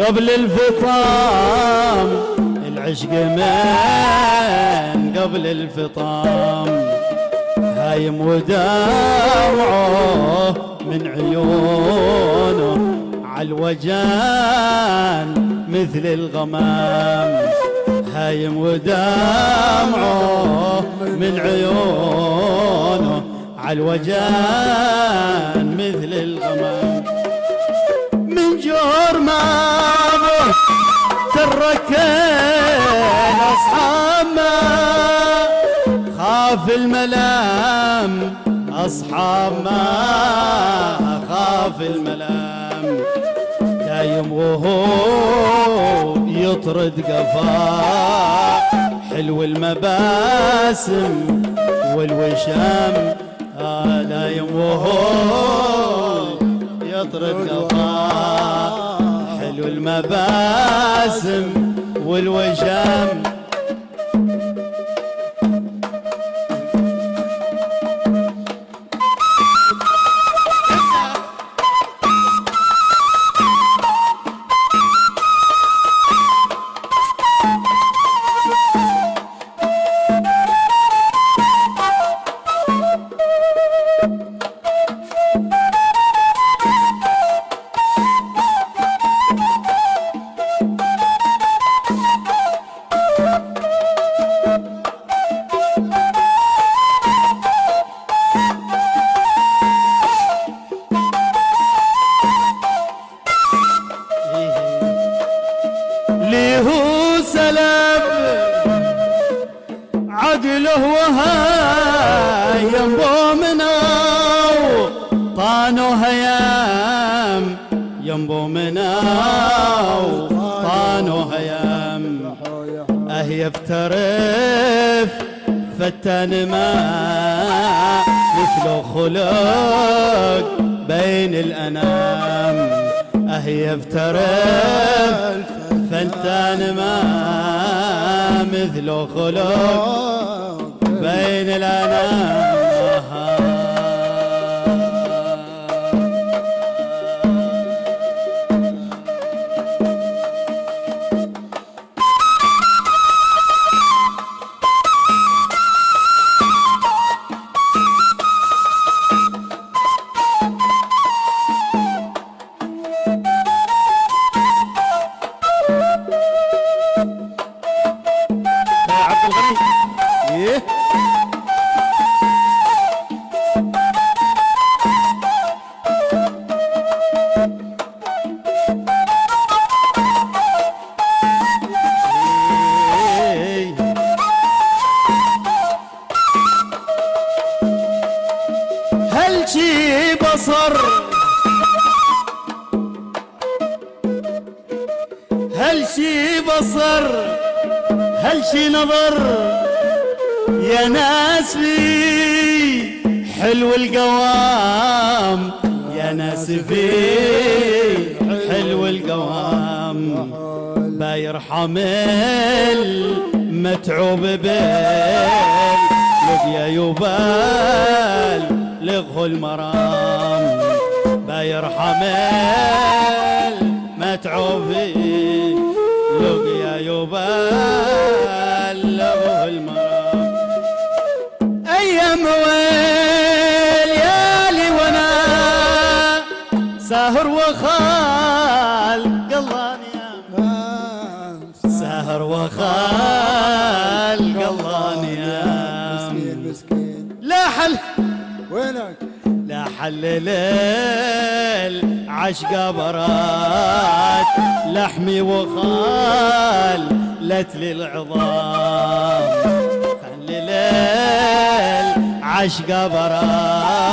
قبل الفطام العشق من قبل الفطام هايم ودمعه من عيونه عالوجان مثل الغمام هايم ودمعه من عيونه عالوجان مثل الغمام من جور ما تركين أصحاب ما خاف الملام أصحاب ما خاف الملام دايم وهو يطرد قفاه حلو المباسم والوشام دايم وهو يطرد قفاه حلو المباسم والوشام عقله وهاي ينبو مناو طانو هيام ينبو مناو طانو هيام يفترف فتان ما مثله خلق بين الأنام يفترف فتان ما مثله خلق بين الأنام هل شي بصر هل شي بصر هل شي نظر يا ناس في حلو القوام يا ناس في حلو القوام بايرحم المتعوب بال لقيا يبال لغه المرام بايرحم المتعوب لقيا يبال لغه المرام ايام وليالي وانا ساهر وخال قلاني ساهر وخال قلاني مسكين لا حل وينك لا حل ليل عشق برات لحمي وخال لتلي العظام خلي ليل عشق برات